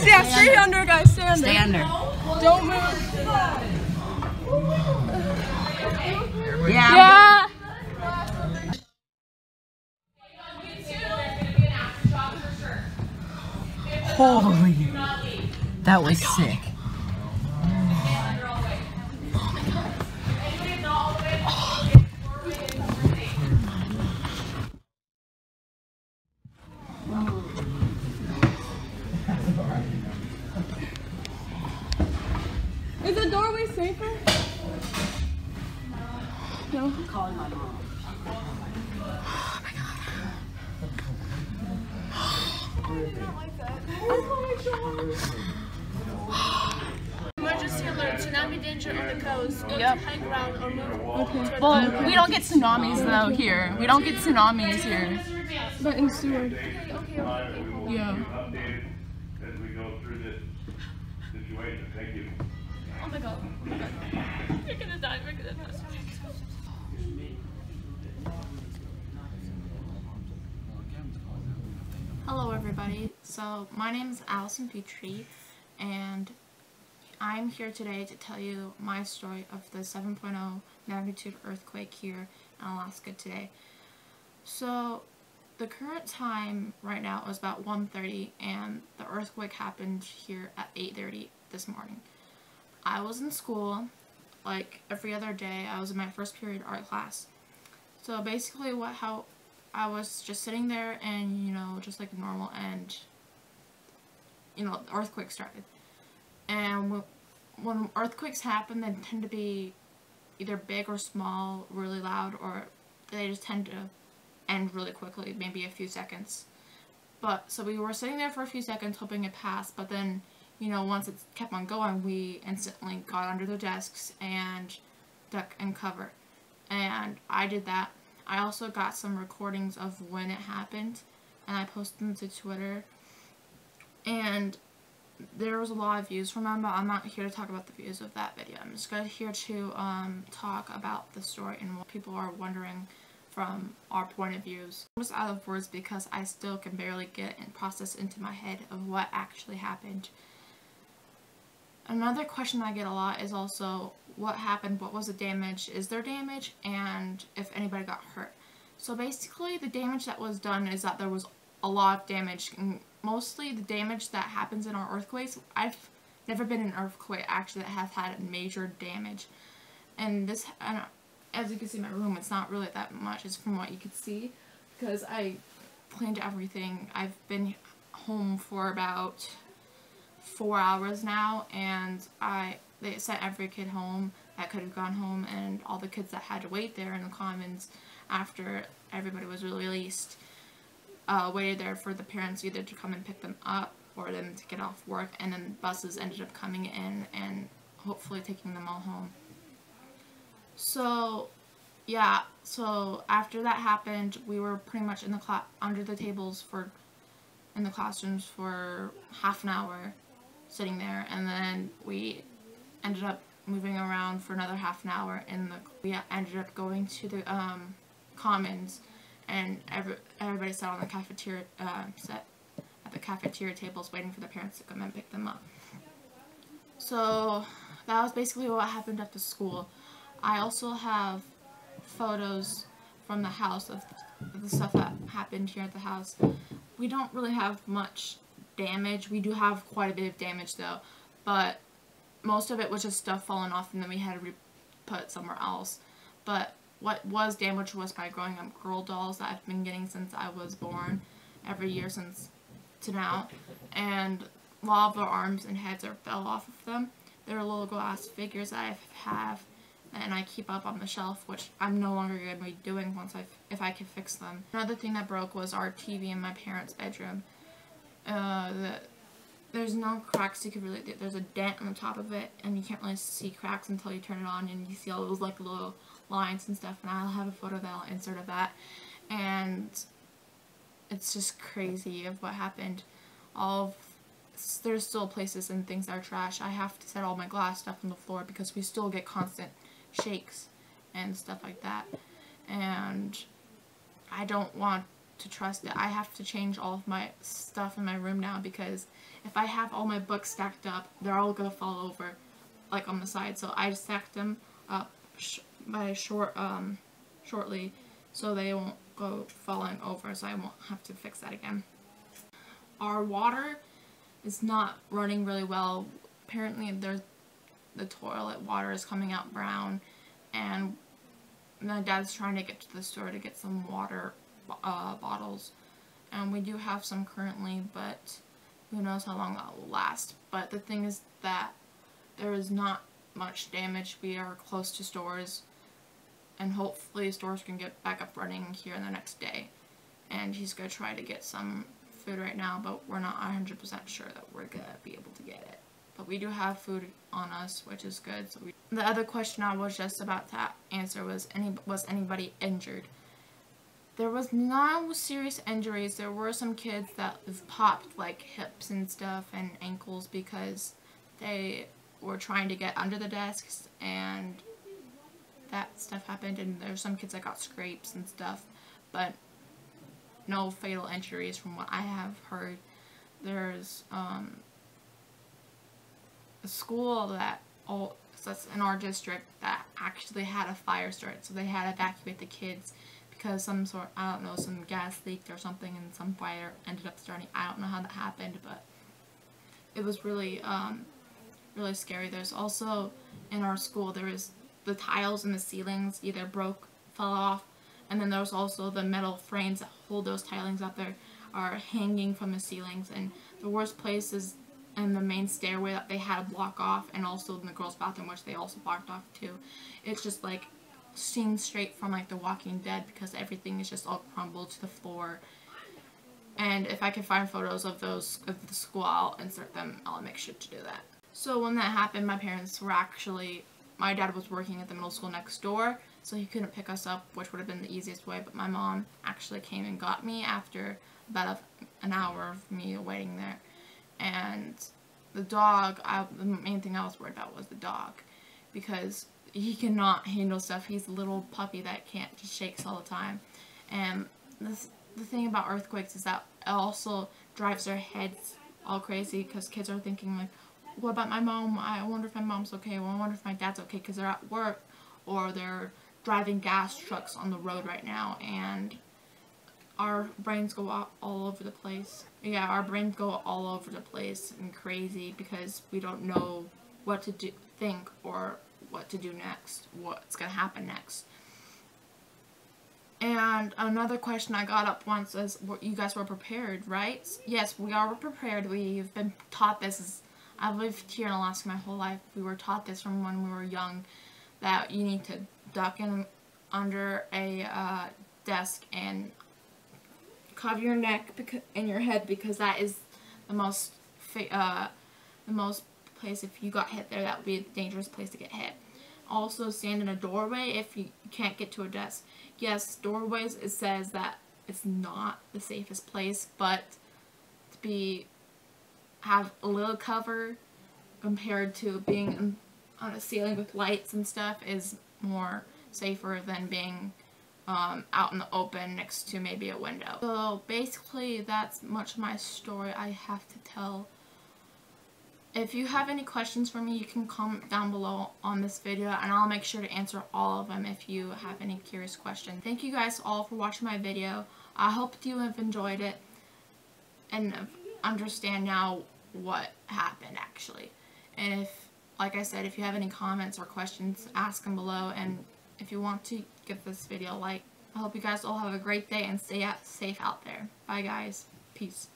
Yeah, stay under, guys. Stay under. Stay under. Don't move. Yeah. Holy. That was sick. Is the doorway safer? No. I'm calling my mom. Oh my god. Emergency alert, tsunami danger on the coast. Go to high ground or move. Okay. Well, we don't get tsunamis though here. We don't get tsunamis here. But in Seward. Yeah. As we go through this situation, thank you. Oh my god. Oh my god. We're gonna die. We're gonna die. Hello everybody, so my name is Alyson Petrie and I'm here today to tell you my story of the 7.0 magnitude earthquake here in Alaska today. So the current time right now is about 1:30 and the earthquake happened here at 8:30 this morning. I was in school like every other day. I was in my first period art class. So basically how I was just sitting there and, just like normal, and, the earthquake started. And when earthquakes happen, they tend to be either big or small, really loud, or they just tend to end really quickly, maybe a few seconds. So we were sitting there for a few seconds hoping it passed, but then, once it kept on going, we instantly got under the desks and duck and cover. And I did that. I also got some recordings of when it happened, and I posted them to Twitter, and there was a lot of views from them, but I'm not here to talk about the views of that video. I'm just here to talk about the story and what people are wondering from our point of views. I'm just out of words because I still can barely get and process into my head of what actually happened. Another question I get a lot is also what happened, what was the damage, is there damage, and if anybody got hurt. So basically the damage that was done is that there was a lot of damage, and mostly the damage that happens in our earthquakes, I've never been in an earthquake actually that has had major damage. And this, as you can see in my room, it's not really that much, it's from what you can see, because I cleaned everything. I've been home for about 4 hours now, and they sent every kid home that could have gone home, and all the kids that had to wait there in the commons after everybody was released waited there for the parents either to come and pick them up or them to get off work, and then buses ended up coming in and hopefully taking them all home. So yeah, so after that happened, we were pretty much in the under the tables in the classrooms for half an hour, sitting there, and then we ended up moving around for another half an hour. We ended up going to the commons, and everybody sat on the cafeteria at the cafeteria tables waiting for the parents to come and pick them up. So that was basically what happened at the school. I also have photos from the house of the stuff that happened here at the house. We don't really have much damage. We do have quite a bit of damage though, but most of it was just stuff falling off and then we had to put somewhere else. But what was damaged was my growing up girl dolls that I've been getting since I was born, every year since to now, and a lot of their arms and heads fell off of them. They're little glass figures that I have, and I keep up on the shelf, which I'm no longer going to be doing if I can fix them. Another thing that broke was our TV in my parents' bedroom. There's no cracks you could really do. There's a dent on the top of it, and you can't really see cracks until you turn it on, and you see all those like little lines and stuff, and I'll have a photo that I'll insert of that. And it's just crazy of what happened. There's still places and things that are trash. I have to set all my glass stuff on the floor because we still get constant shakes and stuff like that. And I don't want to trust it. I have to change all of my stuff in my room now, because if I have all my books stacked up, they're all gonna fall over, like on the side. So I stacked them up shortly, so they won't go falling over. So I won't have to fix that again. Our water is not running really well. Apparently, the toilet water is coming out brown, and my dad's trying to get to the store to get some water bottles, and we do have some currently, but who knows how long that will last. But the thing is that there is not much damage. We are close to stores, and hopefully stores can get back up running here in the next day. And he's going to try to get some food right now, but we're not 100% sure that we're going to be able to get it. But we do have food on us, which is good. So the other question I was just about to answer was anybody injured? There was no serious injuries. There were some kids that popped like hips and stuff and ankles because they were trying to get under the desks, and that stuff happened. And there's some kids that got scrapes and stuff, but no fatal injuries from what I have heard. There's a school that's in our district that actually had a fire start, so they had to evacuate the kids because some gas leaked or something, and some fire ended up starting. I don't know how that happened, but it was really really scary. There's also, in our school, there was the tiles in the ceilings either fell off, and then there's also the metal frames that hold those tilings up there are hanging from the ceilings. And the worst place is in the main stairway that they had to block off, and also in the girls' bathroom, which they also blocked off too. It's just like seen straight from like The Walking Dead, because everything is just all crumbled to the floor. And if I can find photos of the school, I'll insert them. I'll make sure to do that. So when that happened, my dad was working at the middle school next door, so he couldn't pick us up, which would have been the easiest way. But my mom actually came and got me after about an hour of me waiting there. And the dog, the main thing I was worried about was the dog, because he cannot handle stuff. He's a little puppy that just shakes all the time. And the thing about earthquakes is that it also drives their heads all crazy, because kids are thinking like, what about my mom? I wonder if my mom's okay. Well, I wonder if my dad's okay, because they're at work or they're driving gas trucks on the road right now, and our brains go all over the place. Yeah, our brains go all over the place and crazy, because we don't know what to think or what to do next, what's going to happen next. And another question I got up once is, you guys were prepared, right? Yes, we are prepared. We've been taught this. I've lived here in Alaska my whole life. We were taught this from when we were young, that you need to duck in under a desk and cover your neck and your head, because that is the most place, if you got hit there, that would be a dangerous place to get hit. Also, stand in a doorway if you can't get to a desk. Yes, doorways, it says that it's not the safest place, but have a little cover compared to being on a ceiling with lights and stuff is more safer than being out in the open next to maybe a window. So basically, that's much of my story I have to tell. If you have any questions for me, you can comment down below on this video, and I'll make sure to answer all of them if you have any curious questions. Thank you guys all for watching my video. I hope you have enjoyed it and understand now what happened actually. And if, like I said, if you have any comments or questions, ask them below. And if you want to give this video a like, I hope you guys all have a great day and stay safe out there. Bye guys. Peace.